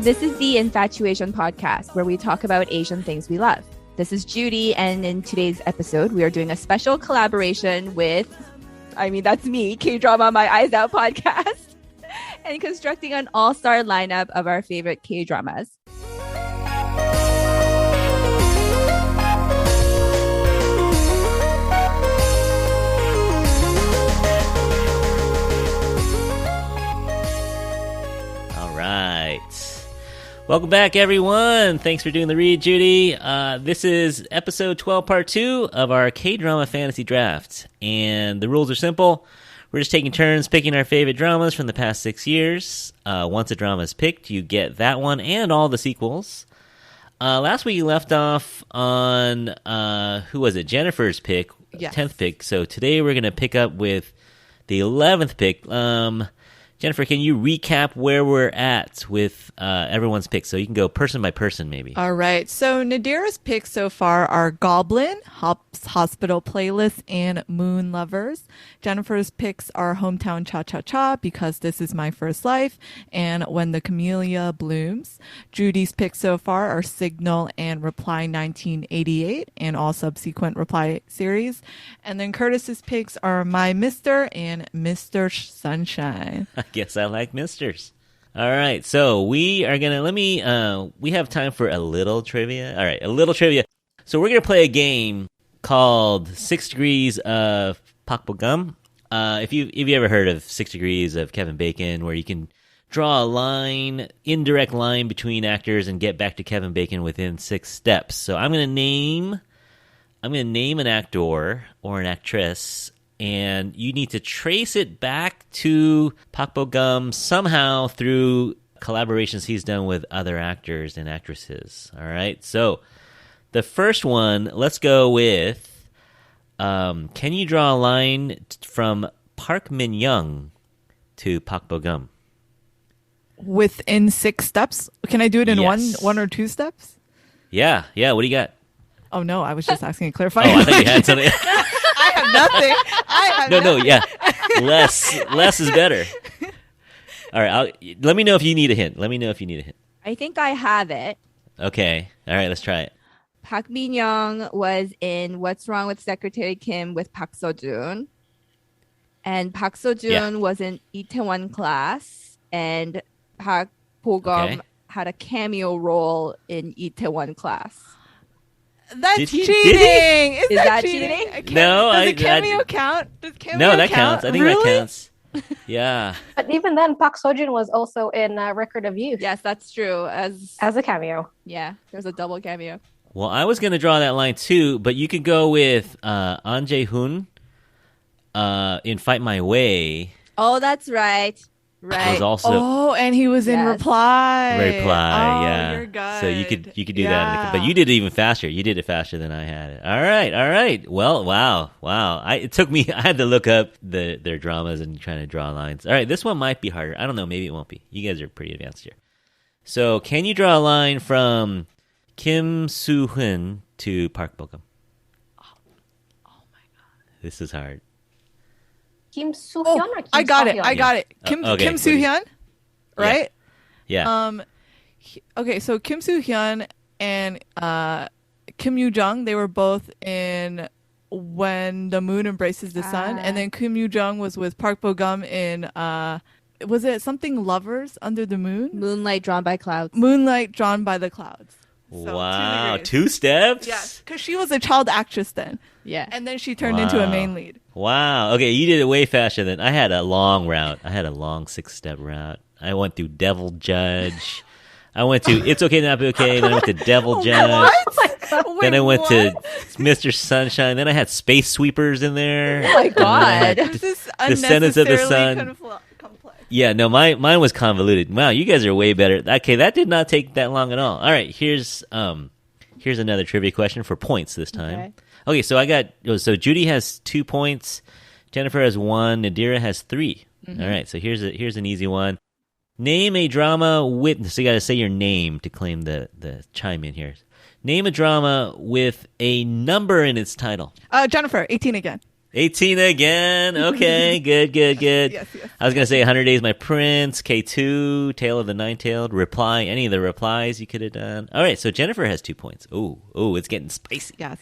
This is the Infatuasian podcast where we talk about Asian things we love. This is Judy, and in today's episode, we are doing a special collaboration with, that's me, K-Drama My Eyes Out podcast, and constructing an all-star lineup of our favorite K-dramas. Welcome back, everyone. Thanks for doing the read, Judy. This is episode 12, part 2 of our K-drama fantasy draft. And the rules are simple. We're just taking turns picking our favorite dramas from the past 6 years. Once a drama is picked, you get that one and all the sequels. Last week, you left off on, who was it? Jennifer's pick, yes. 10th pick. So today, we're going to pick up with the 11th pick. Jennifer, can you recap where we're at with everyone's picks? So you can go person by person, maybe. All right. So Nadira's picks so far are Goblin, Hop's Hospital Playlist, and Moon Lovers. Jennifer's picks are Hometown Cha-Cha-Cha, Because This Is My First Life, and When the Camellia Blooms. Judy's picks so far are Signal and Reply 1988, and all subsequent Reply series. And then Curtis's picks are My Mister and Mr. Sunshine. Guess I like misters. All right, so we are gonna we have time for a little trivia. All right, a little trivia. So we're gonna play a game called 6 Degrees of Pakbogum. If you ever heard of 6 Degrees of Kevin Bacon, where you can draw a line, indirect line between actors and get back to Kevin Bacon within 6 steps. So I'm gonna name an actor or an actress, and you need to trace it back to Park Bo-gum somehow through collaborations he's done with other actors and actresses. All right, so the first one, let's go with, can you draw a line from Park Min-young to Park Bo-gum? Within 6 steps? Can I do it in one or 2 steps? Yeah, what do you got? Oh, no, I was just asking a clarifying. Oh, I thought you had something. I have nothing. No, yeah. Less is better. All right, let me know if you need a hint. I think I have it. Okay. All right, let's try it. Park Min-young was in What's Wrong with Secretary Kim with Park Seo-joon. And Park Seo-joon was in Itaewon Class. And Park Bo-gum had a cameo role in Itaewon Class. That's cheating. Is that cheating? No, does the cameo count? Does cameo no, that count? counts. I think really? that counts. Yeah. But even then, Park Seo-joon was also in Record of Youth. Yes, that's true. As a cameo. Yeah, there's a double cameo. Well, I was going to draw that line too, but you could go with An Jae-hoon in Fight My Way. Oh, that's right. Right. Was also and he was in Reply. Yeah. You're good. So you could do that, but you did it even faster. You did it faster than I had it. All right. Well, wow. It took me. I had to look up their dramas and trying to draw lines. All right, this one might be harder. I don't know. Maybe it won't be. You guys are pretty advanced here. So, can you draw a line from Kim Soo-hyun to Park Bo-gum? Oh my God. This is hard. Kim Soo-hyun or Kim I got Seo-hyun? it. Kim Soo-hyun, right? Yeah. Okay, so Kim Soo-hyun and Kim Yoo-jung, they were both in When the Moon Embraces the Sun, and then Kim Yoo-jung was with Park Bo-gum in was it something Lovers Under the Moon? Moonlight Drawn by Clouds. Moonlight Drawn by the Clouds. So, wow, 2 steps? Yes, because she was a child actress then. Yeah. And then she turned into a main lead. Wow. Okay, you did it way faster than I had. A long route. I had a long 6-step route. I went through Devil Judge. I went to It's Okay Not Be Okay. Then I went to Devil Judge. What? Then I went to Mr. Sunshine. Then I had Space Sweepers in there. Oh my God. Descendants of the Sun. Yeah, no, mine was convoluted. Wow, you guys are way better. Okay, that did not take that long at all. All right, here's another trivia question for points this time. Okay, so Judy has 2 points, Jennifer has 1, Nadira has 3. Mm-hmm. All right, so here's an easy one. Name a drama with, so you got to say your name to claim the chime in here. Name a drama with a number in its title. Jennifer, 18 again. 18 again. Okay, good. Yes. I was going to say 100 Days My Prince, K2, Tale of the Nine-Tailed, Reply, any of the replies you could have done. All right, so Jennifer has 2 points. Oh, it's getting spicy. Yes.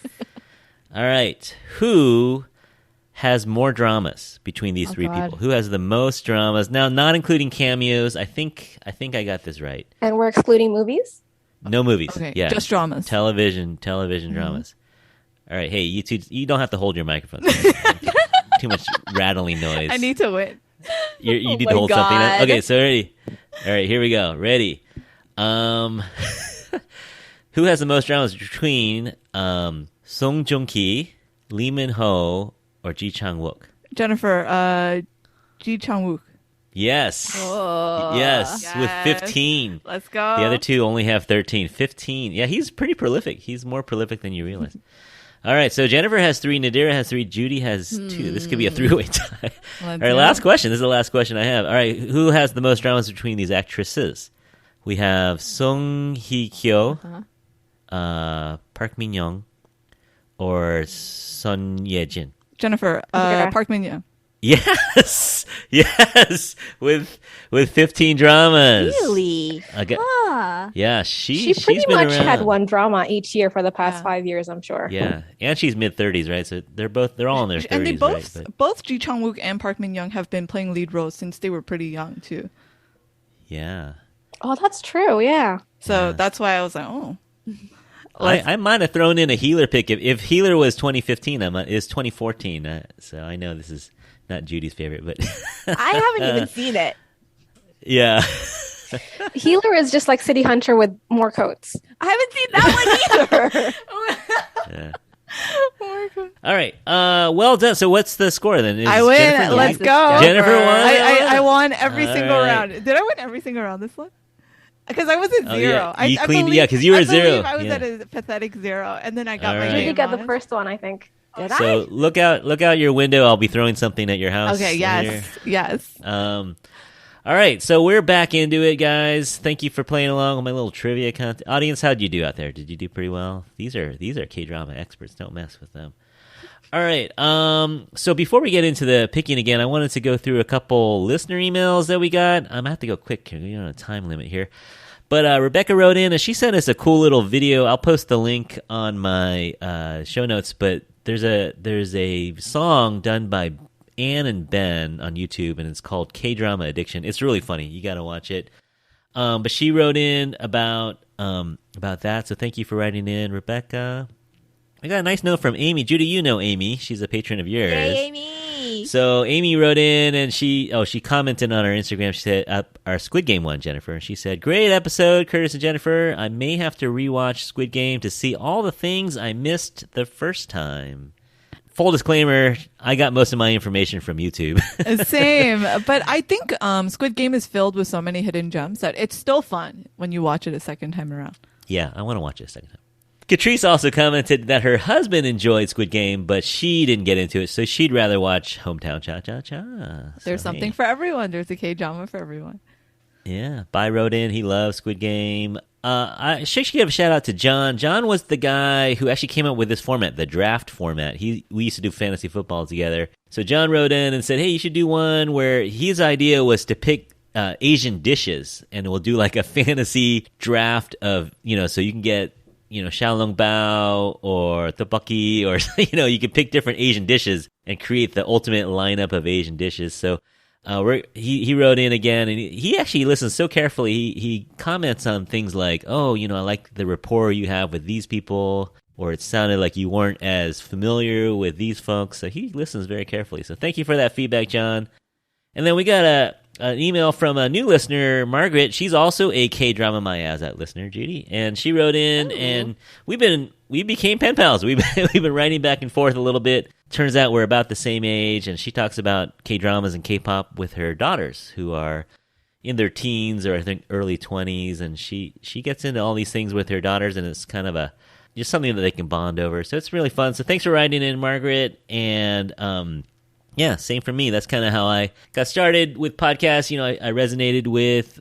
All right, who has more dramas between these three God. people? Who has the most dramas? Now, not including cameos. I think I got this right. And we're excluding movies? No movies. Okay, Yeah. just dramas. Television dramas. All right, hey, you two, you don't have to hold your microphones. Too much rattling noise. I need to win. You need my to hold something up. God. Okay, so ready. All right, here we go. Ready. Who has the most dramas between Song Joong-ki, Lee Min-ho, or Ji Chang-wook? Jennifer, Ji Chang-wook. Yes. Oh. Yes, with Yes. 15. Let's go. The other two only have 13. 15. Yeah, he's pretty prolific. He's more prolific than you realize. All right, so Jennifer has 3, Nadira has 3, Judy has 2. This could be a three-way tie. All right, last question. This is the last question I have. All right, who has the most dramas between these actresses? We have Song Hye-kyo, Park Min-young, or Son Ye-jin. Jennifer, Yeah. Park Min-young. Yes, with 15 dramas. Really? Yeah, She she's pretty been much around. had one drama each year for the past Yeah. 5 years, I'm sure. Yeah, and she's mid-30s, right? So they're all in their 30s, And they both, right? But, both Ji Chang-wook and Park Min-young have been playing lead roles since they were pretty young, too. yeah. Oh, that's true. Yeah. So Yeah. that's why I was like, oh. I might have thrown in a Healer pick. If Healer was 2015, it's 2014. So I know this is not Judy's favorite, but I haven't even seen it. yeah. Healer is just like City Hunter with more coats. I haven't seen that one either. Yeah. Oh my God. All right. Well done. So what's the score then? Is I win. Jennifer the Let's lead? go. Jennifer won. I won every All single right. round. Did I win every single round this one? Because I was at Oh, zero. yeah. I You I cleaned- believe- yeah, 'cause you were I zero. believe I was Yeah. at a pathetic 0, and then I got All my right. You name did get on the it. first one, I think. Did So look out your window. I'll be throwing something at your house. Okay, later. yes. All right, so we're back into it, guys. Thank you for playing along with my little trivia content. Audience, how'd you do out there? Did you do pretty well? These are K-drama experts. Don't mess with them. All right, so before we get into the picking again, I wanted to go through a couple listener emails that we got. I'm going to have to go quick here. We're on a time limit here. But Rebecca wrote in, and she sent us a cool little video. I'll post the link on my show notes, but there's a song done by Anne and Ben on YouTube, and it's called K-Drama Addiction. It's really funny. You got to watch it. But she wrote in about that, so thank you for writing in, Rebecca. I got a nice note from Amy. Judy, you know Amy. She's a patron of yours. Yay, Amy. So Amy wrote in, and she commented on our Instagram. She said, our Squid Game one, Jennifer. And she said, great episode, Curtis and Jennifer. I may have to rewatch Squid Game to see all the things I missed the first time. Full disclaimer, I got most of my information from YouTube. Same. But I think Squid Game is filled with so many hidden gems that it's still fun when you watch it a second time around. Yeah, I want to watch it a second time. Catrice also commented that her husband enjoyed Squid Game, but she didn't get into it, so she'd rather watch Hometown Cha-Cha-Cha. There's So, something hey. for everyone. There's a K-drama for everyone. Yeah, Bai wrote in. He loves Squid Game. I should give a shout out to John. John was the guy who actually came up with this format, the draft format. We used to do fantasy football together. So John wrote in and said, hey, you should do one where his idea was to pick Asian dishes, and we'll do like a fantasy draft of, so you can get, xiaolong bao or tteokbokki, or, you can pick different Asian dishes and create the ultimate lineup of Asian dishes. So he wrote in again, and he actually listens so carefully. He comments on things like, oh, I like the rapport you have with these people, or it sounded like you weren't as familiar with these folks. So he listens very carefully. So thank you for that feedback, John. And then we got an email from a new listener, Margaret. She's also a K-Drama My Ass Out listener, Judy. And she wrote in, and we became pen pals. We've been writing back and forth a little bit. Turns out we're about the same age, and she talks about K-dramas and K-pop with her daughters, who are in their teens or I think early 20s, and she gets into all these things with her daughters, and it's kind of just something that they can bond over. So it's really fun. So thanks for writing in, Margaret. And yeah, same for me. That's kind of how I got started with podcasts. I resonated with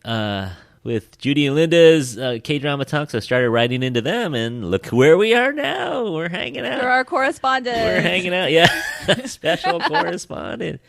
with Judy and Linda's K-drama talk, so I started writing into them, and look where we are now. We're hanging out. You're our correspondent. We're hanging out, yeah. Special correspondent.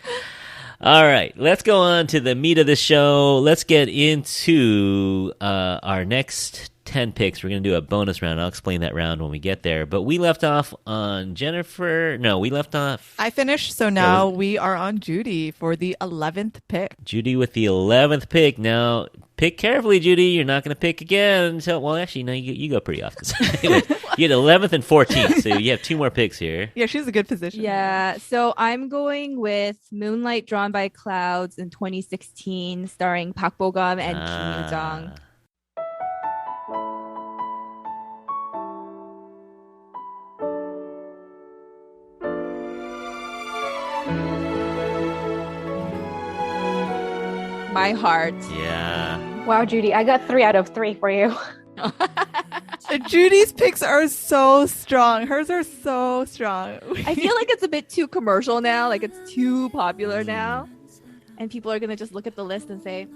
All right, let's go on to the meat of the show. Let's get into our next 10 picks. We're going to do a bonus round. I'll explain that round when we get there. But we left off on Jennifer. No, we left off. I finished, so now we are on Judy for the 11th pick. Judy with the 11th pick. Now, pick carefully, Judy. You're not going to pick again until, well, actually, no, you go pretty often. So anyway, you had 11th and 14th, so you have 2 more picks here. Yeah, she's a good position. Yeah, so I'm going with Moonlight Drawn by Clouds in 2016, starring Park Bo-gum and Kim Yoo-jung. My heart. Yeah. Wow, Judy, I got 3 out of 3 for you. Judy's picks are so strong. Hers are so strong. I feel like it's a bit too commercial now. Like it's too popular now. And people are going to just look at the list and say,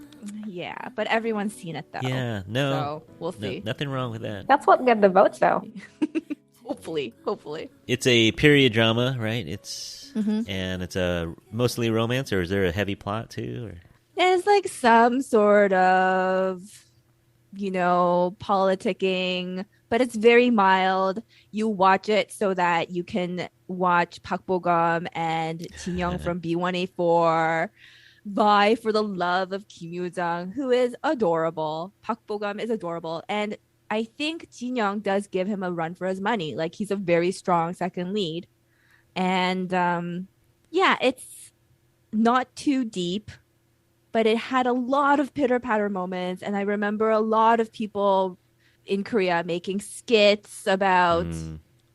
yeah, but everyone's seen it though. Yeah, no. So we'll see. Nothing wrong with that. That's what get the votes, though. Hopefully. It's a period drama, right? And it's a mostly romance, or is there a heavy plot too? Or? There's like some sort of, politicking, but it's very mild. You watch it so that you can watch Park Bo-gum and Jin Young from B1A4 vie for the love of Kim Yoo-jung, who is adorable. Park Bo-gum is adorable. And I think Jin Young does give him a run for his money. Like, he's a very strong second lead. And it's not too deep, but it had a lot of pitter-patter moments. And I remember a lot of people in Korea making skits about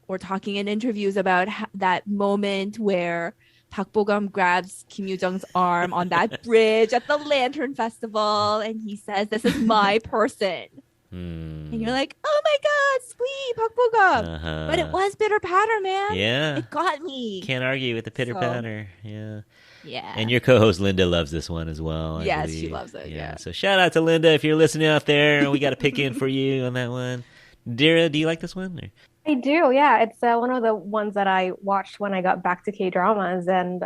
or talking in interviews about that moment where Park Bo-gum grabs Kim Yoo-jung's arm on that bridge at the Lantern Festival. And he says, "This is my person." And you're like, oh my God, sweet, Park Bo-gum. But it was pitter-patter, man. Yeah. It got me. Can't argue with the pitter-patter. Yeah. Yeah. And your co-host Linda loves this one as well. Yes, believe. she loves it. Yeah. So shout out to Linda if you're listening out there. We got a pick in for you on that one. Dira, do you like this one? Or? I do, yeah. It's one of the ones that I watched when I got back to K-dramas. And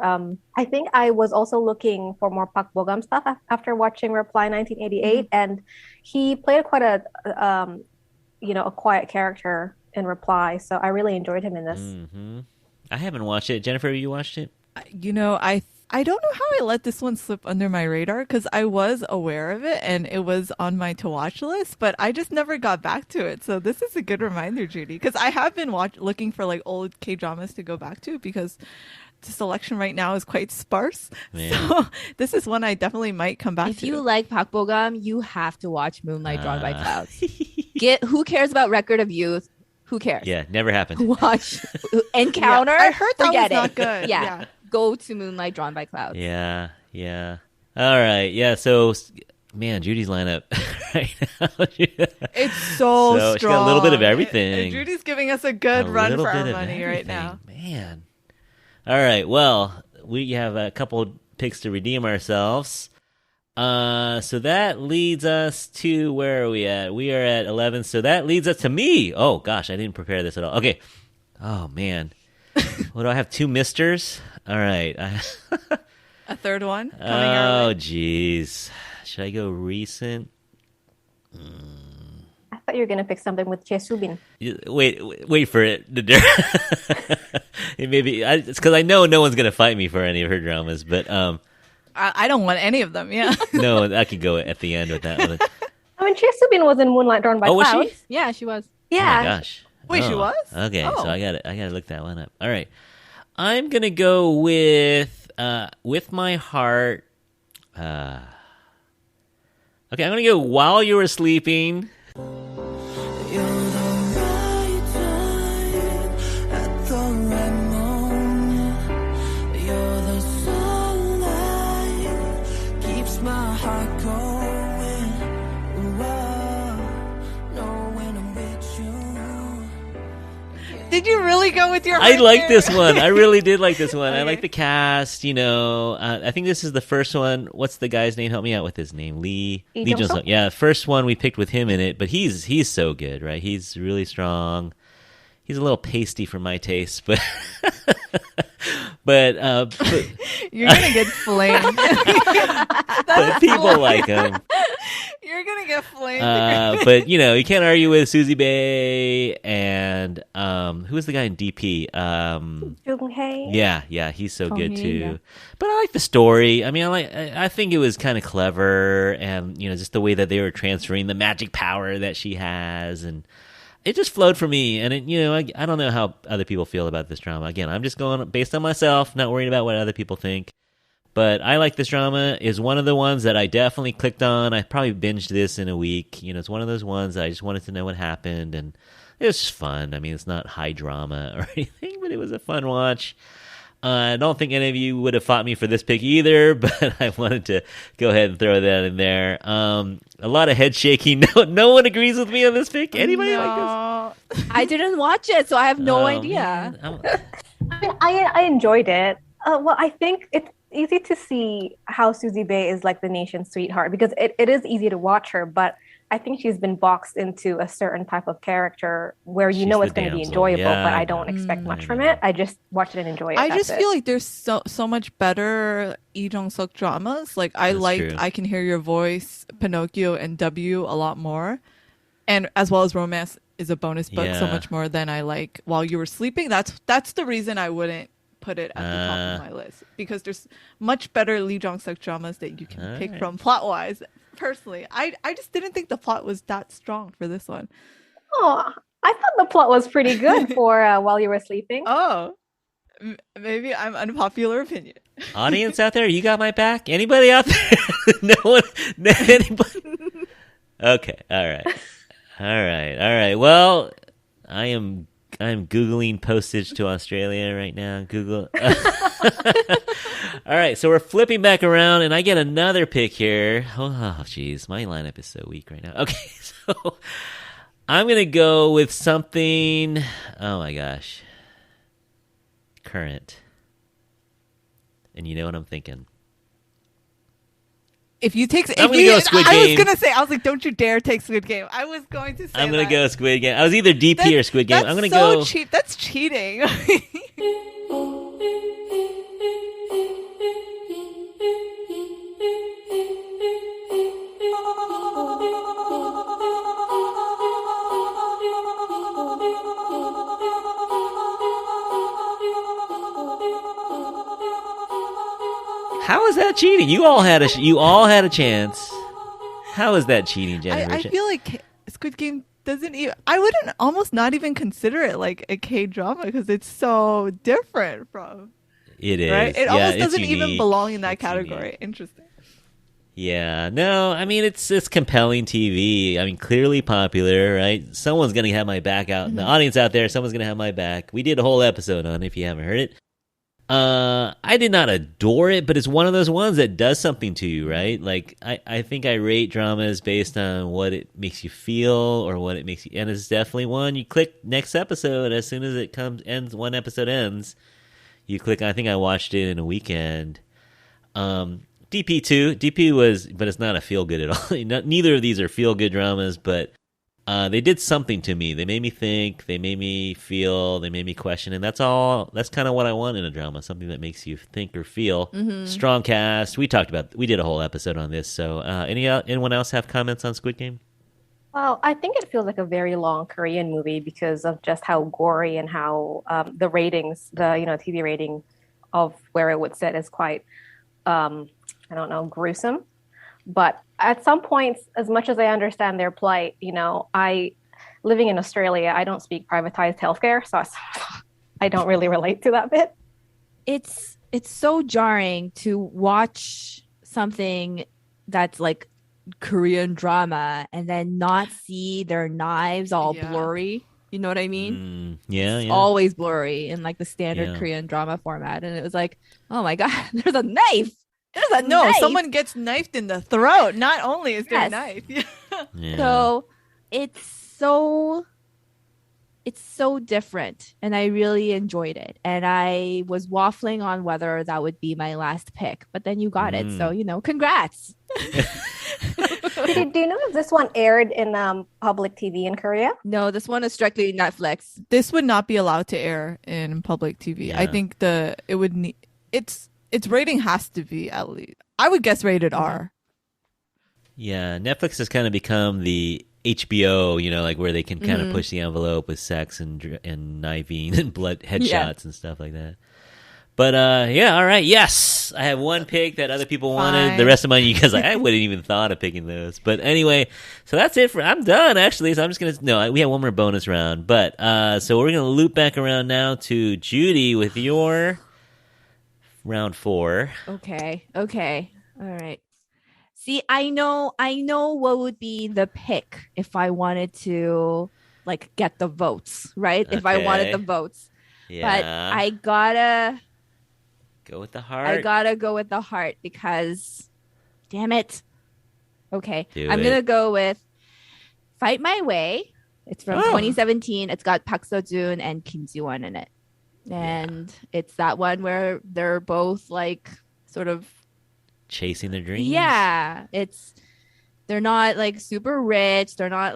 I think I was also looking for more Park Bo-gum stuff after watching Reply 1988. And he played quite a quiet character in Reply. So I really enjoyed him in this. Mm-hmm. I haven't watched it. Jennifer, have you watched it? I don't know how I let this one slip under my radar because I was aware of it and it was on my to watch list, but I just never got back to it. So this is a good reminder, Judy, because I have been looking for like old K-dramas to go back to because the selection right now is quite sparse. Man. So this is one I definitely might come back to. If you like Park Bo-gum, you have to watch Moonlight Drawn by Clouds. Who cares about Record of Youth? Who cares? Yeah, never happened. Watch Encounter. Yeah, I heard that was Forget not it. good. Yeah. Go to Moonlight Drawn by Clouds. Yeah. All right. Yeah. So, man, Judy's lineup right now. It's so strong. She's got a little bit of everything. Judy's giving us a good run for our money right now. Man. All right. Well, we have a couple picks to redeem ourselves. So that leads us to, where are we at? We are at 11. So that leads us to me. Oh, gosh. I didn't prepare this at all. Okay. Oh, man. What do I have? 2 misters? All right. A third one coming our way. Oh, jeez. Should I go recent? I thought you were going to pick something with Chae Soo-bin. Wait for it. It's because I know no one's going to fight me for any of her dramas, but I don't want any of them, yeah. No, I could go at the end with that one. I mean, Chae Soo-bin was in Moonlight Drawn by Clouds. Was she? Yeah, she was. Yeah. Oh, my gosh. Wait, she was? Okay, so I gotta look that one up. All right. I'm gonna go with my heart. Okay, I'm gonna go While You Were Sleeping. Did you really go with your I heart like there? this one. I really did like this one. I Okay. like the cast. I think this is the first one. What's the guy's name? Help me out with his name. Lee Jung-suk? Jung-suk. Yeah, first one we picked with him in it, but he's so good, right? He's really strong. He's a little pasty for my taste, but but You're gonna get flamed. but people like him. You're gonna get flamed. But you can't argue with Susie Bay and who was the guy in DP? Jung-hae. Yeah, he's so Oh, good yeah, too. yeah. But I like the story. I mean, I think it was kind of clever, and just the way that they were transferring the magic power that she has, and it just flowed for me. And I don't know how other people feel about this drama. Again, I'm just going based on myself, not worried about what other people think. But I like this drama. Is one of the ones that I definitely clicked on. I probably binged this in a week. It's one of those ones that I just wanted to know what happened, and it was just fun. I mean, it's not high drama or anything, but it was a fun watch. I don't think any of you would have fought me for this pick either, but I wanted to go ahead and throw that in there. A lot of head shaking. No one agrees with me on this pick. Anybody like this? I didn't watch it, so I have no Oh, idea. man. I enjoyed it. Well, I think it's easy to see how Susie Bay is like the nation's sweetheart because it is easy to watch her, but I think she's been boxed into a certain type of character where She's it's the going to be damsel. enjoyable, Yeah. but I don't expect much from it. I just watch it and enjoy it. I That's just it. feel like there's so much better Lee Jung-suk dramas. Like That's true. I Can Hear Your Voice, Pinocchio, and W a lot more, and as well as Romance is a bonus book so Yeah. much more than I like While You Were Sleeping. That's the reason I wouldn't put it at the top of my list because there's much better Lee Jung-suk dramas that you can pick Alright. from plot wise. Personally, I just didn't think the plot was that strong for this one. Oh, I thought the plot was pretty good for While You Were Sleeping. Oh, maybe I'm unpopular opinion. Audience out there, you got my back? Anybody out there? No one? Anybody? Okay. All right. Well, I'm Googling postage to Australia right now. Google. All right, so we're flipping back around, and I get another pick here. Oh, jeez, my lineup is so weak right now. Okay, so I'm going to go with something, oh my gosh, current. And you know what I'm thinking. If you take, I'm gonna go Squid I Game. was gonna say, I was like, don't you dare take Squid Game. I was going to say, I'm going to that. go Squid Game. I was either DP or Squid Game. That's I'm going to so go. cheap. That's cheating. How is that cheating? You all had a chance. How is that cheating, Jennifer? I feel like Squid Game doesn't even. I wouldn't almost not even consider it like a K drama because it's so different from. It is. Right? It Yeah, almost it's doesn't even unique. belong in that It's category. unique. Interesting. Yeah, no, I mean it's compelling TV. I mean, clearly popular, right? Someone's gonna have my back out. Mm-hmm. The audience out there, someone's gonna have my back. We did a whole episode on it, if you haven't heard it. I did not adore it, but it's one of those ones that does something to you, right? Like I think I rate dramas based on what it makes you feel or what it makes you, and it's definitely one you click next episode as soon as it ends. One episode ends, you click. I think I watched it in a weekend. DP was, but it's not a feel good at all. Neither of these are feel good dramas, but they did something to me. They made me think. They made me feel. They made me question, and that's all. That's kind of what I want in a drama. Something that makes you think or feel. Mm-hmm. Strong cast. We did a whole episode on this. So, anyone else have comments on Squid Game? Well, I think it feels like a very long Korean movie because of just how gory and how the ratings, TV rating of where it would sit is quite, I don't know, gruesome. But at some points, as much as I understand their plight, living in Australia, I don't speak privatized healthcare, so I don't really relate to that bit. It's so jarring to watch something that's like Korean drama and then not see their knives all Yeah. blurry. You know what I mean? Yeah, It's yeah. always blurry in like the standard Yeah. Korean drama format. And it was like, oh my God, there's a knife. There's a No, knife. someone gets knifed in the throat. Not only is there a Yes. knife. Yeah. So it's so it's so different and I really enjoyed it. And I was waffling on whether that would be my last pick, but then you got it. So, congrats. Do you know if this one aired in public TV in Korea? No, this one is strictly Netflix. This would not be allowed to air in public TV. Yeah. I think it would need its rating has to be at least, I would guess, rated R. Yeah, Netflix has kind of become the HBO, like where they can kind of push the envelope with sex and knifing and blood headshots and stuff like that. But all right, yes, I have one pick that other people wanted. The rest of mine, you guys I wouldn't even thought of picking those. But anyway, so that's it I'm done actually. So I'm just gonna we have one more bonus round. But so we're gonna loop back around now to Judy with your round 4. Okay. All right. See, I know what would be the pick if I wanted to get the votes, right? If I wanted the votes. Yeah. But I gotta go with the heart. I gotta go with the heart because damn it. Okay. I'm gonna go with Fight My Way. It's from 2017. It's got Park Seo-joon and Kim Ji-won in it. And it's that one where they're both sort of chasing their dreams. Yeah, they're not super rich. They're not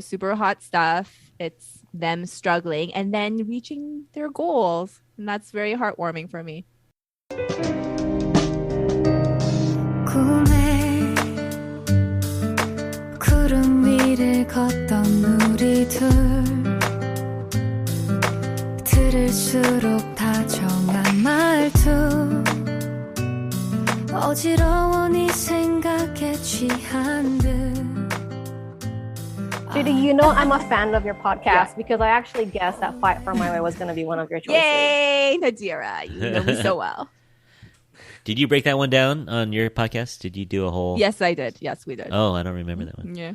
super hot stuff. It's them struggling and then reaching their goals. And that's very heartwarming for me. 구름 위를 걷던 우리들 들을수록 다정한 말투 어지러워 네 생각에 취한 듯 Judy, I'm a fan of your podcast because I actually guessed that Fight for My Way was going to be one of your choices. Yay, Nadira. You know me so well. Did you break that one down on your podcast? Did you do a whole... Yes, I did. Yes, we did. Oh, I don't remember that one. Yeah.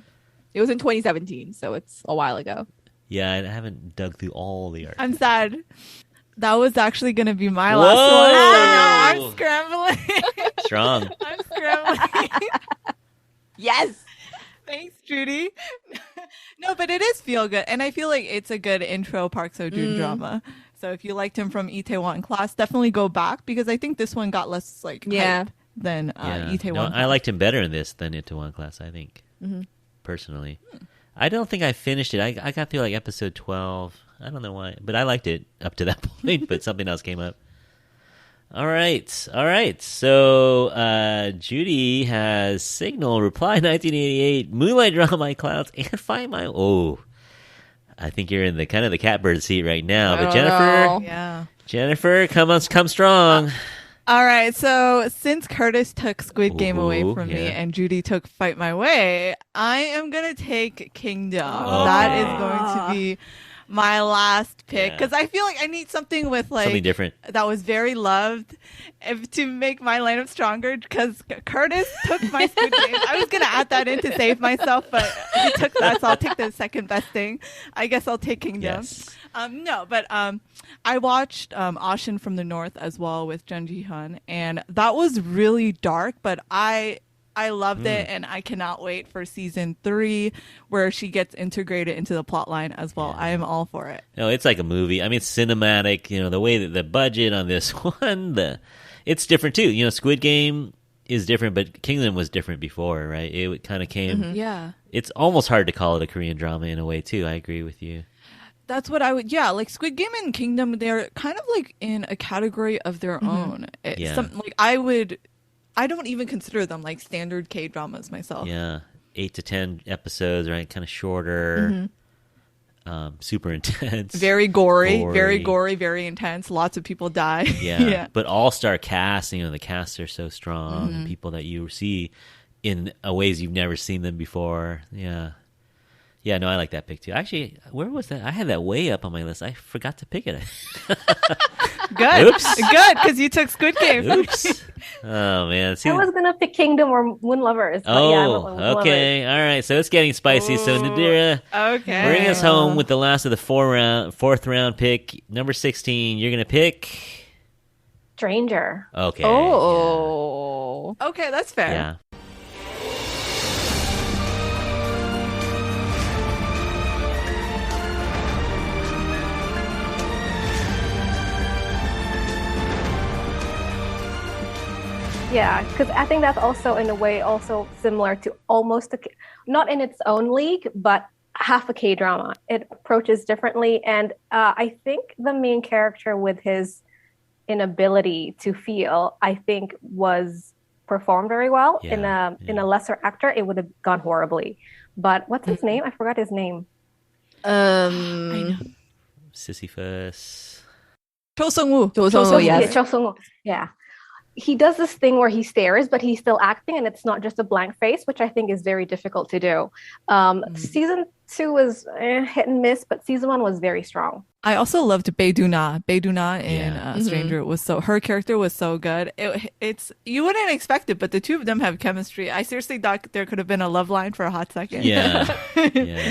It was in 2017, so it's a while ago. Yeah, I haven't dug through all the art. I'm sad. That was actually going to be my Whoa! last one. So now I'm scrambling. Strong. I'm scrambling. Yes. Thanks, Judy. No, but it is feel good. And I feel like it's a good intro Park Seo-joon drama. So if you liked him from Itaewon Class, definitely go back because I think this one got less hype than Itaewon Class. I liked him better in this than Itaewon Class, I think. Personally. I don't think I finished it. I got through episode 12. I don't know why, but I liked it up to that point, but something else came up. All right. So Judy has Signal, Reply 1988, Moonlight, Drama My Clouds, and Find My... Oh, I think you're in the kind of the catbird seat right now. But Jennifer, come strong. All right. So since Curtis took Squid Game away from me and Judy took Fight My Way, I am going to take Kingdom. That is going to be my last pick because I feel like I need something with something different that was very loved to make my lineup stronger because Curtis took my Squid Game. I was gonna add that in to save myself, but he took that, so I'll take the second best thing. I guess I'll take Kingdom. Yes. I watched Ocean from the North as well with Jung Ji-hyun, and that was really dark, but I loved it, and I cannot wait for season 3 where she gets integrated into the plot line as well. I am all for it. No, it's like a movie. I mean, it's cinematic. The way that the budget on this one, it's different too. Squid Game is different, but Kingdom was different before, right? It kind of came. Yeah. It's almost hard to call it a Korean drama in a way too. I agree with you. That's what I would, Squid Game and Kingdom, they're kind of in a category of their own. I don't even consider them standard K-dramas myself. Yeah, 8 to 10 episodes, right? Kind of shorter, super intense. Very gory, very intense. Lots of people die. Yeah. But all-star cast, the casts are so strong. And people that you see in ways you've never seen them before. Yeah. Yeah, no, I like that pick too. Actually, where was that? I had that way up on my list. I forgot to pick it. Good. Oops. Good, because you took Squid Game. Oops. Oh, man. I was going to pick Kingdom or Moon Lovers. But I went with Moon okay. Lovers. All right. So it's getting spicy. So Nadira, bring us home with the last of the fourth round pick. Number 16, you're going to pick... Stranger. Okay. Oh. Yeah. Okay, that's fair. Yeah. Yeah, because I think that's also in a way also similar to almost not in its own league, but half a K-drama. It approaches differently, and I think the main character with his inability to feel, I think, was performed very well. In a lesser actor, it would have gone horribly. But what's his name? I forgot his name. I know. Sisyphus. Cho Sung-woo. Cho Sung-woo, Yeah, yes. Cho Sung-woo. Yeah. He does this thing where he stares, but he's still acting, and it's not just a blank face, which I think is very difficult to do. Season 2 was hit and miss, but season 1 was very strong. I also loved Bae Doo-na. Bae Doo-na in Stranger her character was so good. It's you wouldn't expect it, but the two of them have chemistry. I seriously thought there could have been a love line for a hot second. Yeah.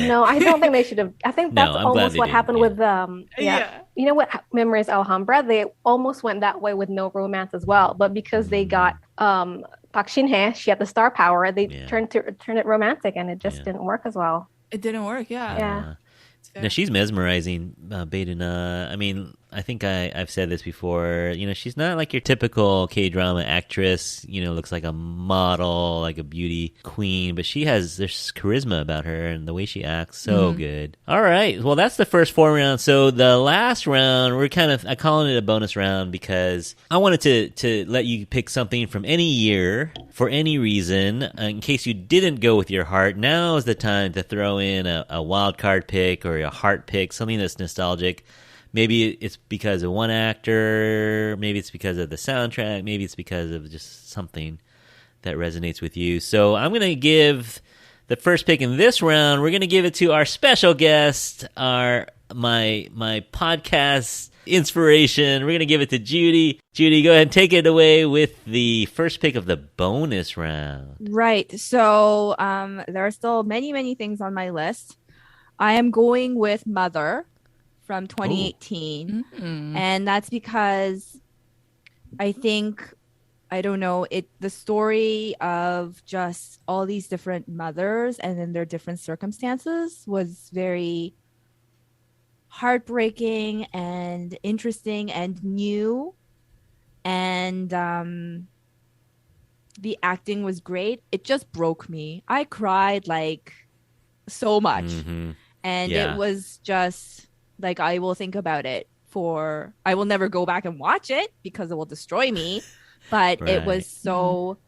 No, I don't think they should have. I think that's almost what happened with You know what? Memories Alhambra, they almost went that way with no romance as well. But because they got Park Shin-hye, she had the star power, they turned it romantic, and it just didn't work as well. It didn't work, Yeah. No, she's mesmerizing, Bae Doo-na. I mean, I think I've said this before. You know, she's not like your typical K-drama actress. You know, looks like a model, like a beauty queen, but there's charisma about her, and the way she acts, so good. All right, well, that's the first 4 rounds. So the last round, I calling it a bonus round because I wanted to let you pick something from any year for any reason. In case you didn't go with your heart, now is the time to throw in a wild card pick or a heart pick, something that's nostalgic. Maybe it's because of one actor, maybe it's because of the soundtrack, maybe it's because of just something that resonates with you. So I'm going to give the first pick in this round. We're going to give it to our special guest, my podcast inspiration. We're going to give it to Judy. Judy, go ahead and take it away with the first pick of the bonus round. Right. So there are still many, many things on my list. I am going with Mother from 2018. And that's because I think, I don't know, the story of just all these different mothers and then their different circumstances was very heartbreaking and interesting and new. And the acting was great. It just broke me. I cried like so much. And it was just like, I will think about it I will never go back and watch it because it will destroy me. But it was so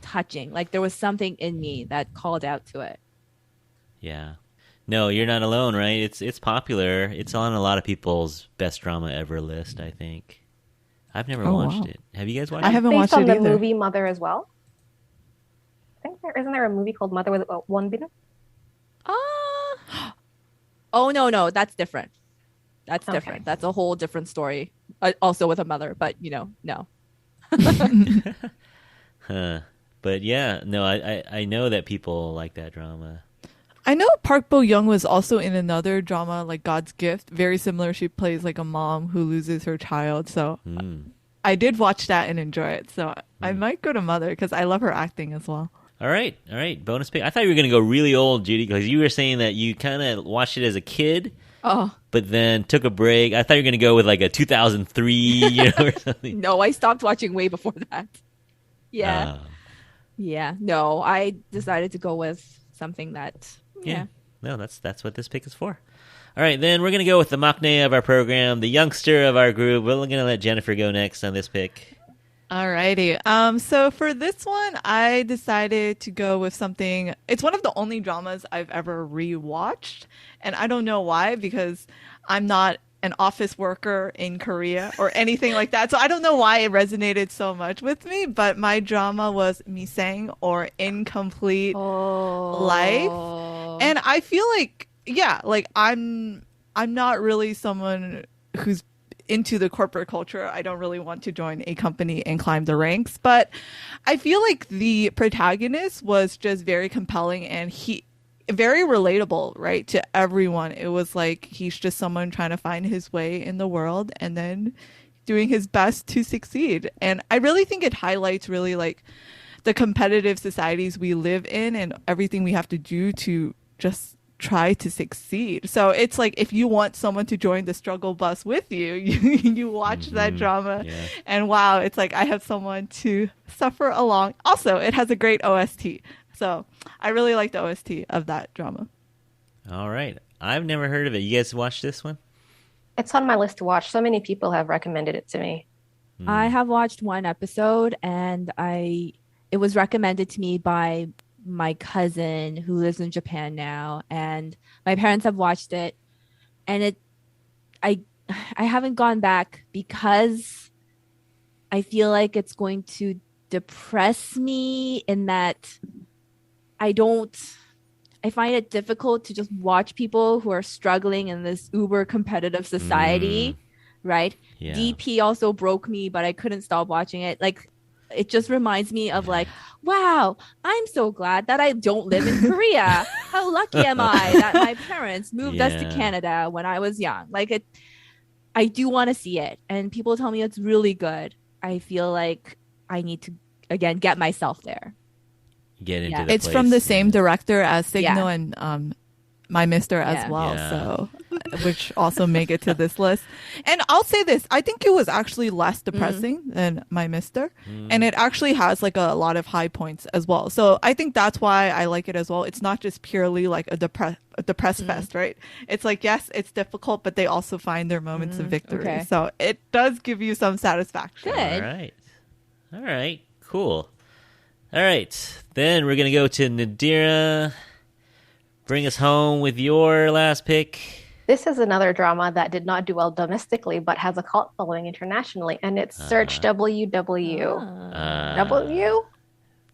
touching. Like there was something in me that called out to it. Yeah. No, you're not alone, right? It's popular. It's on a lot of people's best drama ever list, I think. I've never watched it. Have you guys watched it? I haven't watched it either. Based on the movie Mother as well. I think isn't there a movie called Mother with Won Bin? Oh, no, that's different. That's different. That's a whole different story. Also with a mother, but no. But yeah, no, I know that people like that drama. I know Park Bo-young was also in another drama like God's Gift. Very similar. She plays like a mom who loses her child. So I did watch that and enjoy it. So I might go to Mother because I love her acting as well. All right. Bonus pick. I thought you were going to go really old, Judy, because you were saying that you kind of watched it as a kid. Oh. But then took a break. I thought you were going to go with like a 2003 or something. No, I stopped watching way before that. Yeah. Yeah. No, I decided to go with something that... Yeah. No, that's what this pick is for. All right, then we're going to go with the maknae of our program, the youngster of our group. We're going to let Jennifer go next on this pick. Alrighty. So for this one, I decided to go with something. It's one of the only dramas I've ever rewatched, and I don't know why, because I'm not an office worker in Korea or anything like that. So I don't know why it resonated so much with me, but my drama was Miseng, or Incomplete Life. And I feel like, I'm not really someone who's into the corporate culture. I don't really want to join a company and climb the ranks, but I feel like the protagonist was just very compelling and he very relatable, right, to everyone. It was like he's just someone trying to find his way in the world and then doing his best to succeed. And I really think it highlights really like the competitive societies we live in and everything we have to do to just try to succeed. So it's like if you want someone to join the struggle bus with you, you watch that drama, and wow, it's like I have someone to suffer along. Also, it has a great OST, so I really like the OST of that drama. All right, I've never heard of it. You guys watched this one? It's on my list to watch. So many people have recommended it to me. I have watched one episode, and it was recommended to me by my cousin who lives in Japan now, and my parents have watched it, and I haven't gone back because I feel like it's going to depress me in that I find it difficult to just watch people who are struggling in this uber competitive society, right? Yeah. DP also broke me, but I couldn't stop watching it. Like, it just reminds me of like, wow, I'm so glad that I don't live in Korea. How lucky am I that my parents moved us to Canada when I was young? Like, I do want to see it. And people tell me it's really good. I feel like I need to, again, get myself there. Get into the It's place. from the same director as Signal and My Mister as well. So, which also make it to this list. And I'll say this, I think it was actually less depressing than My Mister. And it actually has like a lot of high points as well. So I think that's why I like it as well. It's not just purely like a depressed fest, right? It's like, yes, it's difficult, but they also find their moments of victory. Okay. So it does give you some satisfaction. Good. All right. Cool. All right. Then we're going to go to Nadira. Bring us home with your last pick. This is another drama that did not do well domestically, but has a cult following internationally, and it's Search WWW. W?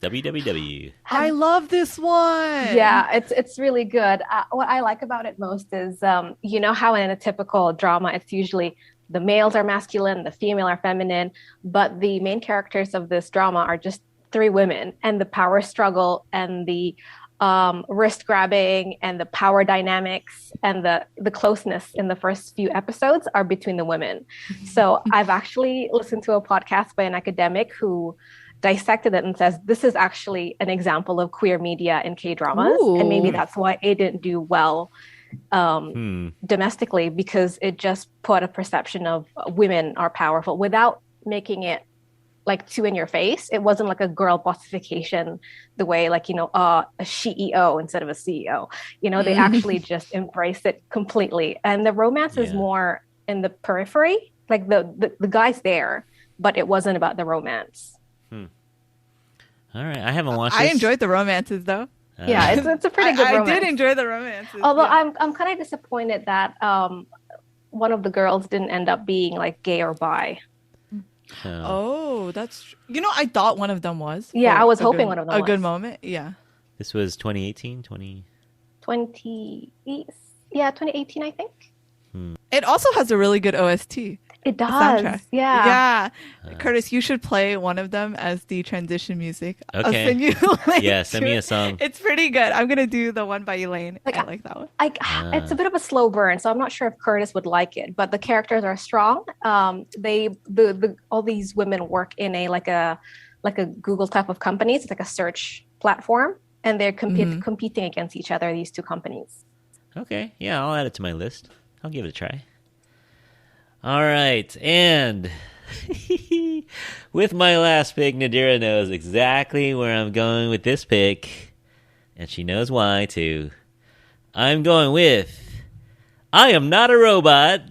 WWW. I love this one. Yeah, it's really good. What I like about it most is, you know how in a typical drama, it's usually the males are masculine, the female are feminine, but the main characters of this drama are just three women, and the power struggle and the wrist grabbing and the power dynamics and the closeness in the first few episodes are between the women. So I've actually listened to a podcast by an academic who dissected it and says this is actually an example of queer media in K-dramas. And maybe that's why it didn't do well domestically, because it just put a perception of women are powerful without making it like too in your face. It wasn't like a girl bossification the way like, you know, a CEO instead of a CEO, you know, they actually just embrace it completely. And the romance is more in the periphery, like the guy's there, but it wasn't about the romance. All right. I haven't watched this. I enjoyed the romances though. Yeah, it's a pretty good romance. I did enjoy the romances. Although I'm kind of disappointed that one of the girls didn't end up being like gay or bi. Oh, that's... You know, I thought one of them was. Yeah, I was hoping one of them was. A good moment, yeah. This was 2018, 2018, I think. It also has a really good OST. It does, yeah. Curtis, you should play one of them as the transition music. Okay. I'll send you a link. Yeah, send me a song. It's pretty good. I'm gonna do the one by Elaine. I like that one. It's a bit of a slow burn, so I'm not sure if Curtis would like it. But the characters are strong. All these women work in a Google type of companies. It's like a search platform, and they're competing against each other. These two companies. Okay, yeah, I'll add it to my list. I'll give it a try. All right, and with my last pick, Nadira knows exactly where I'm going with this pick, and she knows why, too. I'm going with I Am Not a Robot.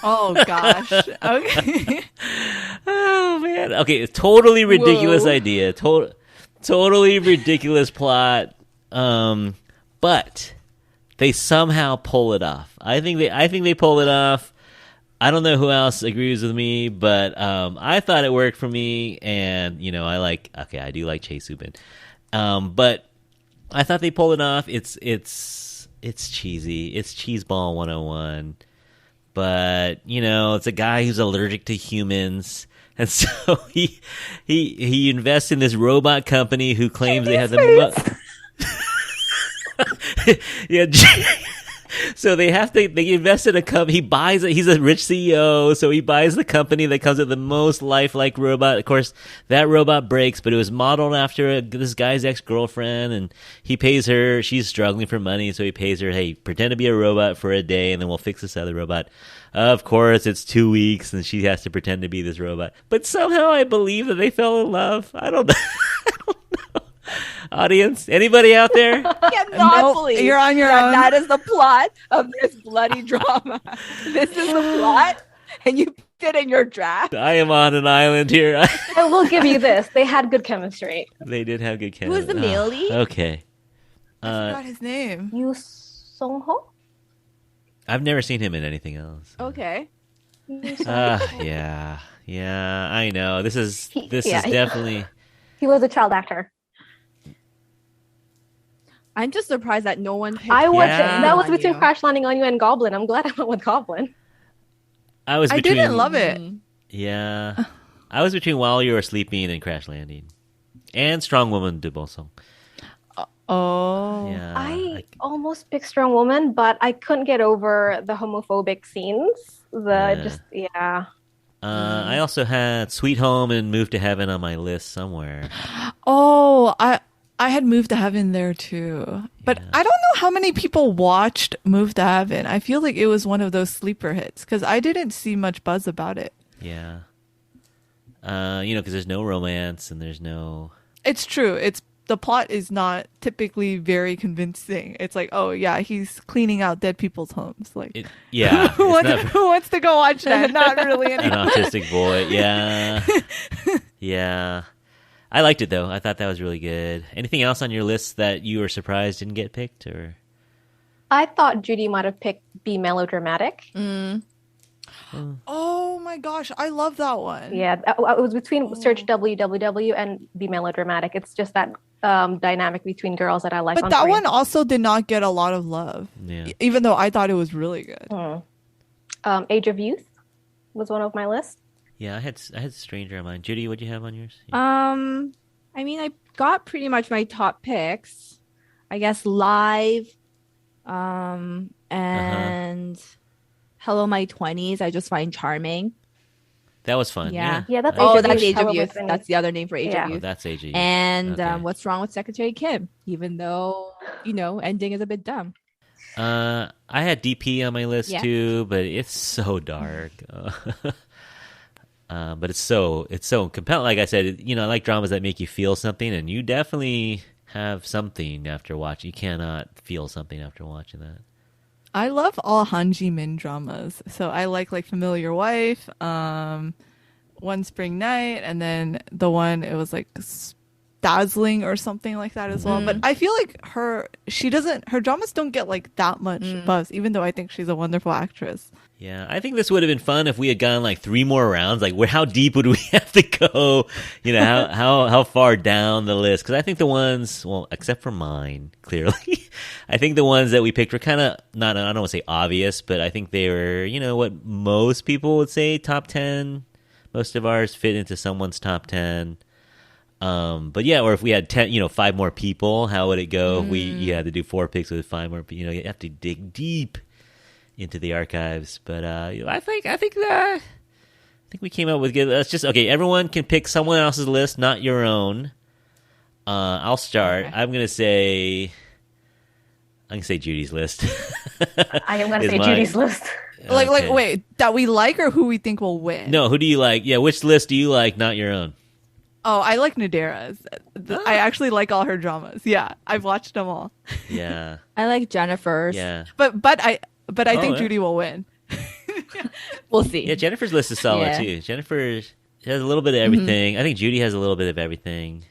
Oh, gosh. Okay. Oh, man. Okay, totally ridiculous idea. Totally ridiculous plot. But they somehow pull it off. I think they pull it off. I don't know who else agrees with me, but I thought it worked for me, and you know, I do like Chae Subin, but I thought they pulled it off. It's cheesy. It's cheeseball 101, but you know, it's a guy who's allergic to humans, and so he invests in this robot company who claims they have the So they invest in a company. He buys it. He's a rich CEO, so he buys the company that comes with the most lifelike robot. Of course, that robot breaks, but it was modeled after this guy's ex-girlfriend, and he pays her. She's struggling for money, so he pays her, hey, pretend to be a robot for a day, and then we'll fix this other robot. Of course, it's 2 weeks, and she has to pretend to be this robot. But somehow I believe that they fell in love. I don't know. Audience, anybody out there? I cannot believe you're on your own. That is the plot of this bloody drama. This is the plot, and you put it in your draft. I am on an island here. I will give you this. They had good chemistry. They did have good chemistry. Who was the male lead? Okay. I forgot his name. Yu Song Ho? I've never seen him in anything else. Okay. Yeah, I know. This is definitely. He was a child actor. I'm just surprised that no one picked I watched Yeah. it. That was between Crash Landing on You and Goblin. I'm glad I went with Goblin. I I didn't love it. Yeah, I was between While You Were Sleeping and Crash Landing, and Strong Woman de Bosson. Oh. Yeah, I almost picked Strong Woman, but I couldn't get over the homophobic scenes. I also had Sweet Home and Move to Heaven on my list somewhere. Oh, I had Moved to Heaven there too. But Yeah. I don't know how many people watched Moved to Heaven. I feel like it was one of those sleeper hits because I didn't see much buzz about it. Yeah, because there's no romance and there's no. It's true. The plot is not typically very convincing. It's like, oh yeah, he's cleaning out dead people's homes. Like, Yeah, who it's who wants to go watch that? Not really. an autistic boy. Yeah, yeah. I liked it though. I thought that was really good. Anything else on your list that you were surprised didn't get picked, or? I thought Judy might have picked Be Melodramatic. Oh my gosh, I love that one. Yeah, it was between Search WWW and Be Melodramatic. It's just that dynamic between girls that I like. But on that screen. one also did not get a lot of love. Yeah. Even though I thought it was really good. Age of Youth was one of my lists. Yeah, I had Stranger on mine. Judy, what'd you have on yours? I mean, I got pretty much my top picks. I guess Live, and Hello My 20s. I just find charming. That was fun. Yeah. Yeah, that's Oh, Age of that's Youth. Age of Hello, My Youth. 20s. That's the other name for Age Yeah. of Oh, Youth. that's AG. And Okay. What's Wrong with Secretary Kim? Even though, ending is a bit dumb. I had DP on my list Yeah. too, but it's so dark. But it's so compelling. Like I said, I like dramas that make you feel something, and you definitely have something after watching. You cannot feel something after watching that. I love all Han Ji Min dramas. So I like Familiar Wife, One Spring Night, and then the one it was like Dazzling or something like that as well. But I feel like her dramas don't get like that much buzz, even though I think she's a wonderful actress. Yeah, I think this would have been fun if we had gone like 3 more rounds. Like, how deep would we have to go? How far down the list? Because I think the ones, well, except for mine, clearly, I think the ones that we picked were kind of not. I don't want to say obvious, but I think they were, what most people would say top 10. Most of ours fit into someone's top 10. But yeah, or if we had 10, 5 more people, how would it go? If you had to do 4 picks with 5 more. You have to dig deep into the archives, but I think we came up with good. Let's just everyone can pick someone else's list, not your own. I'll start. Okay. I'm gonna say Judy's list. I am going to Is say mine. Judy's list. Like Okay. wait, that we like or who we think will win? No, who do you like? Yeah, which list do you like, not your own? Oh, I like Nadera's. I actually like all her dramas. Yeah, I've watched them all. Yeah, I like Jennifer's. yeah, But I think yeah. Judy will win. We'll see. yeah. Jennifer's list is solid Yeah. too. Jennifer has a little bit of everything. I think Judy has a little bit of everything.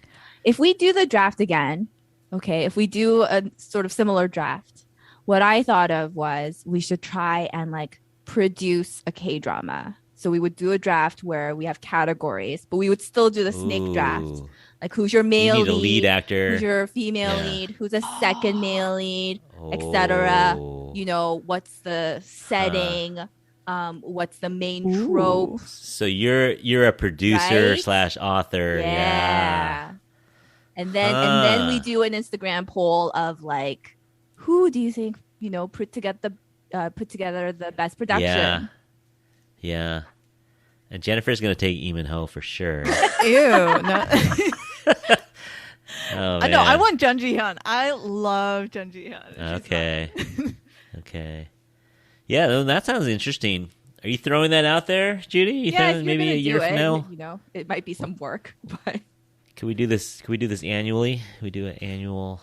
If we do the draft again, if we do a sort of similar draft, what I thought of was we should try and produce a K-drama. So we would do a draft where we have categories, but we would still do the snake draft. Ooh. Like who's your male You need a lead actor. who's your female Yeah. lead, who's a second male lead, etc. Oh. What's the setting, what's the main trope. So you're a producer Right? / author. Yeah. And then we do an Instagram poll of who do you think, put together the best production. Yeah. And Jennifer's going to take Eamon Ho for sure. Ew. No. Oh, I know. man. I want Jung Ji-hyun. I love Jung Ji-hyun. Okay. Okay. Yeah, that sounds interesting. Are you throwing that out there, Judy? You Yeah, think if maybe you're a gonna year do from it, now? It might be some work, but Can we do this? Can we do this annually? We do an annual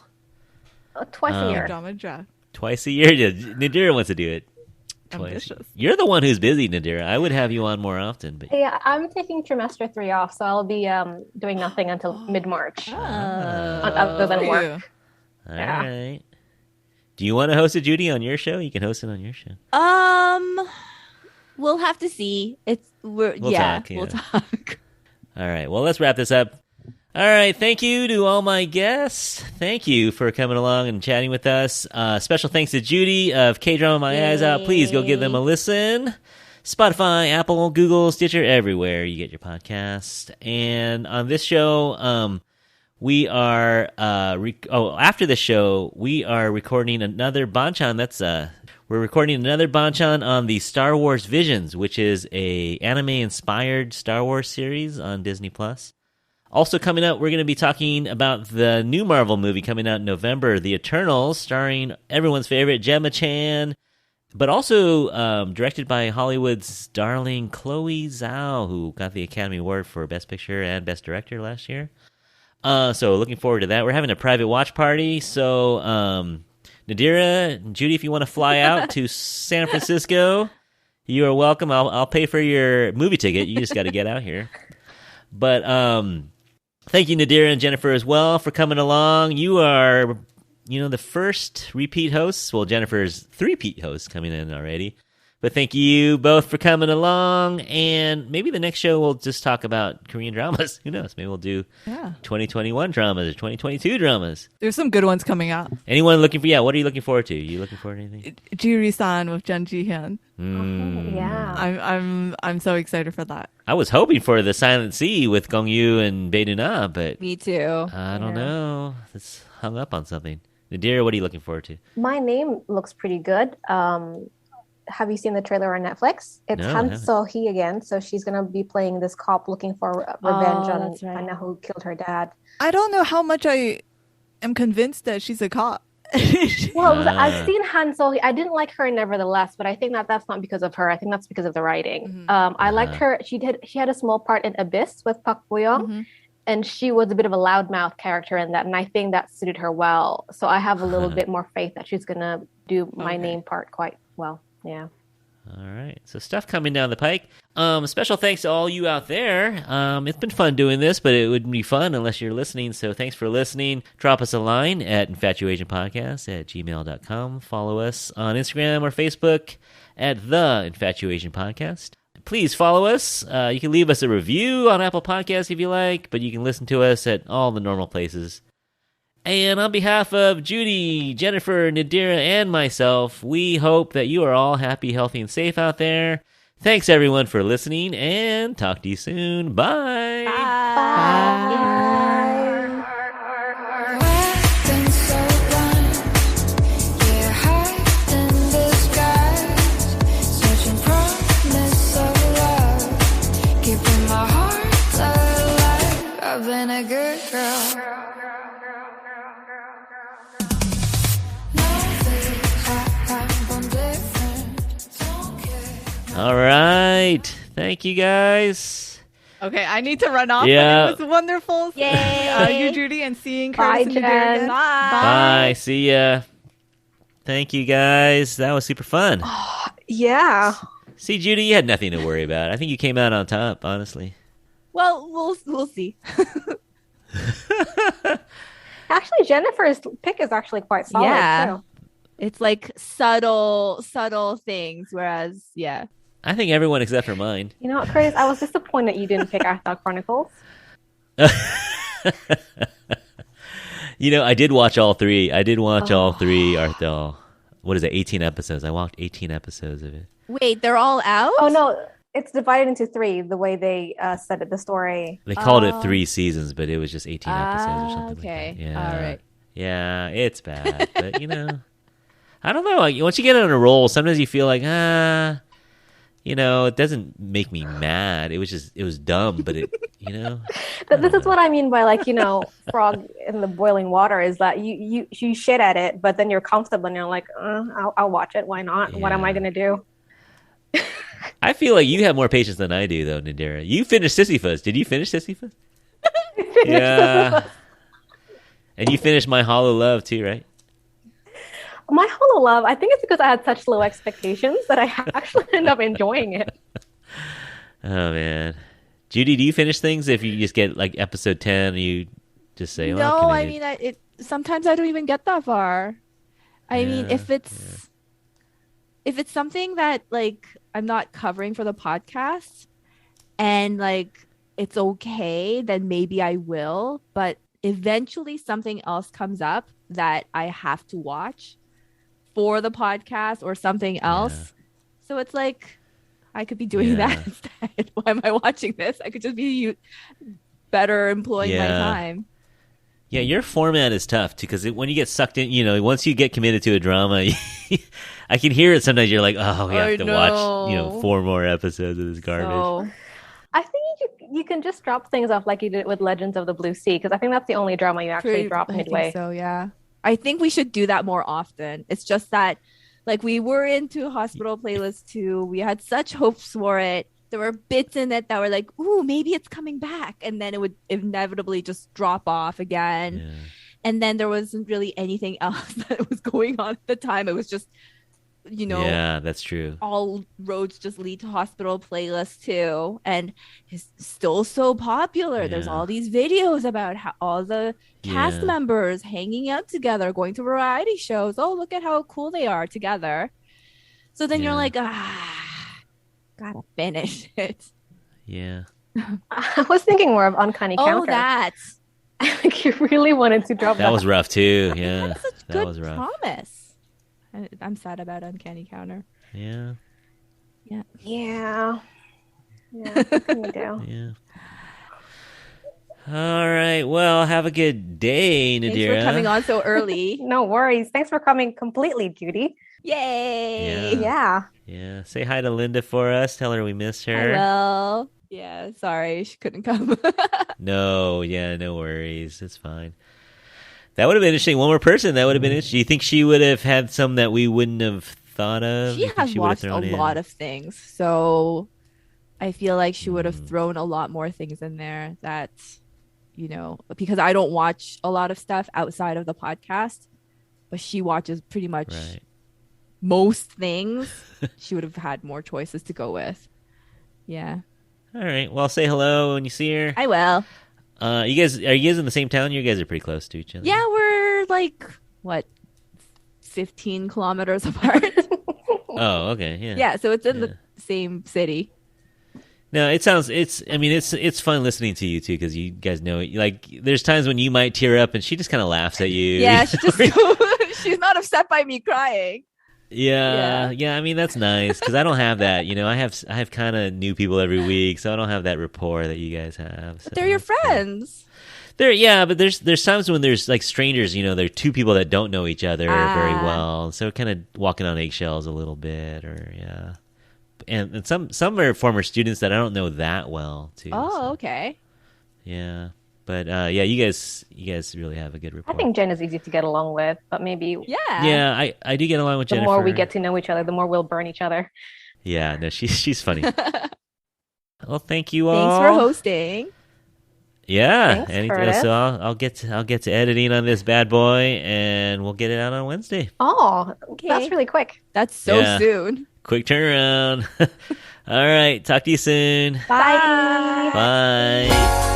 Twice a year. Drama draft. twice a year. Yeah, Nadira wants to do it. Twice. Ambitious. You're the one who's busy, Nadira. I would have you on more often, but Yeah, I'm taking trimester 3 off, so I'll be doing nothing until mid-March. Other than work. all Yeah. right. Do you want to host it, Judy, on your show? You can host it on your show. we'll have to see. We'll talk, we'll yeah. talk. All right. Well, let's wrap this up. All right. Thank you to all my guests. Thank you for coming along and chatting with us. Special thanks to Judy of K-Drama My Eyes Out. Please go give them a listen. Spotify, Apple, Google, Stitcher, everywhere you get your podcast. And on this show, we are after the show, we are recording another banchan. We're recording another banchan on the Star Wars Visions, which is a anime-inspired Star Wars series on Disney Plus. Also coming up, we're going to be talking about the new Marvel movie coming out in November, The Eternals, starring everyone's favorite Gemma Chan, but also directed by Hollywood's darling Chloe Zhao, who got the Academy Award for Best Picture and Best Director last year. So looking forward to that. We're having a private watch party, so Nadira and Judy, if you want to fly out to San Francisco, you are welcome. I'll pay for your movie ticket. You just got to get out here. But thank you, Nadira and Jennifer, as well, for coming along. You are, the first repeat hosts. Well, Jennifer's three-peat host coming in already. But thank you both for coming along. And maybe the next show we'll just talk about Korean dramas. Who knows? Maybe we'll do 2021 dramas or 2022 dramas. There's some good ones coming out. Anyone looking for? Yeah, what are you looking forward to? Are you looking forward to anything? Jiri-san with Jung Ji-hyun. Yeah. I'm so excited for that. I was hoping for the Silent Sea with Gong Yu and Bae Na, but Me too. I don't know. It's hung up on something. Nadira, what are you looking forward to? My name looks pretty good. Have you seen the trailer on Netflix? It's No, I Han haven't. So-hee again. So she's going to be playing this cop looking for revenge on that's right. Anna who killed her dad. I don't know how much I am convinced that she's a cop. Well, I've seen Han So-hee. I didn't like her nevertheless, but I think that's not because of her. I think that's because of the writing. I liked her. She had a small part in Abyss with Park Bo-young. And she was a bit of a loudmouth character in that. And I think that suited her well. So I have a little bit more faith that she's going to do my name part quite well. Yeah. All right. So stuff coming down the pike. Special thanks to all you out there. It's been fun doing this, but it wouldn't be fun unless you're listening. So thanks for listening. Drop us a line at infatuasianpodcast@gmail.com. Follow us on Instagram or Facebook at The Infatuasian Podcast. Please follow us. You can leave us a review on Apple Podcasts if you like, but you can listen to us at all the normal places. And on behalf of Judy, Jennifer, Nadira, and myself, we hope that you are all happy, healthy, and safe out there. Thanks, everyone, for listening, and talk to you soon. Bye. I've been a good girl. All right. Thank you, guys. Okay, I need to run off. Yeah. But it was wonderful. Yay. You, Judy, and seeing Bye, Curtis and Jen. Nadira again. Bye. See ya. Thank you, guys. That was super fun. Yeah. See, Judy, you had nothing to worry about. I think you came out on top, honestly. Well, we'll see. Actually, Jennifer's pick is actually quite solid, Yeah. too. It's like subtle things, whereas I think everyone except for mine. You know what, Chris? I was disappointed you didn't pick Arthur Chronicles. I did watch all three. Arthur. What is it, 18 episodes? I watched 18 episodes of it. Wait, they're all out? Oh, no. It's divided into 3, the way they said it, the story. They called it 3 seasons, but it was just 18 episodes or something okay. like that. Yeah. All right. Yeah, it's bad, but I don't know. Like, once you get on a roll, sometimes you feel like, it doesn't make me mad. It was dumb, but it, This is what I mean by frog in the boiling water is that you shit at it, but then you're comfortable and you're like, I'll watch it. Why not? Yeah. What am I going to do? I feel like you have more patience than I do, though, Nadira. You finished Sisyphus. Did you finish Sisyphus? Yeah. And you finished My Hollow Love, too, right? My Hollow Love, I think it's because I had such low expectations that I actually ended up enjoying it. Oh, man. Judy, do you finish things if you just get, like, episode 10 and you just say, well, no, I mean, sometimes I don't even get that far. I mean, if it's something that, like, I'm not covering for the podcast and, like, it's okay, then maybe I will. But eventually something else comes up that I have to watch for the podcast or something else. Yeah. So it's like, I could be doing that instead. Why am I watching this? I could just be better employing my time. Yeah, your format is tough too, because when you get sucked in, once you get committed to a drama, I can hear it sometimes. You're like, oh, we have to watch, 4 more episodes of this garbage. So, I think you can just drop things off like you did with Legends of the Blue Sea, because I think that's the only drama you actually drop midway. I think so, yeah. I think we should do that more often. It's just that, like, we were into Hospital Playlist 2. We had such hopes for it. There were bits in it that were like, ooh, maybe it's coming back. And then it would inevitably just drop off again. Yeah. And then there wasn't really anything else that was going on at the time. It was just, yeah, that's true. All roads just lead to Hospital Playlist 2. And it's still so popular. Yeah. There's all these videos about how all the cast members hanging out together, going to variety shows. Oh, look at how cool they are together. So then you're like, gotta finish it. Yeah. I was thinking more of Uncanny Counter. Oh, that. I think you really wanted to drop that. That was rough too. Yeah. That's such that good was rough. promise. I'm sad about Uncanny Counter. Yeah. Yeah. Yeah. Yeah. What can you do? Yeah. All right. Well, have a good day, Nadira. Thanks for coming on so early. No worries. Thanks for coming completely, Judy. Yay! Yeah. Say hi to Linda for us. Tell her we missed her. I will. Yeah, sorry she couldn't come. No worries. It's fine. That would have been interesting. One more person, that would have been interesting. Do you think she would have had some that we wouldn't have thought of? She has watched a lot of things, so I feel like she would have thrown a lot more things in there that, because I don't watch a lot of stuff outside of the podcast, but she watches pretty much most things. She would have had more choices to go with. Yeah. All right. Well, say hello when you see her. I will. Are you guys in the same town? You guys are pretty close to each other. Yeah, we're like 15 kilometers apart. Oh, okay. Yeah. Yeah, so it's in the same city. No, it's fun listening to you too, because you guys know, like, there's times when you might tear up and she just kind of laughs at you. Yeah, she's not upset by me crying. Yeah. I mean, that's nice, because I don't have that. I have kind of new people every week, so I don't have that rapport that you guys have. But they're your friends. But there's times when there's like strangers. There are 2 people that don't know each other very well, so kind of walking on eggshells a little bit, or and some are former students that I don't know that well too. Oh, okay. Yeah. But you guys really have a good rapport. I think Jen is easy to get along with, but maybe I do get along with Jennifer. The more we get to know each other, the more we'll burn each other. Yeah, no, she's funny. Well, thank you all. Thanks for hosting. Yeah, so I'll get to editing on this bad boy, and we'll get it out on Wednesday. Oh, okay. That's really quick. That's so soon. Quick turnaround. All right, talk to you soon. Bye. Bye.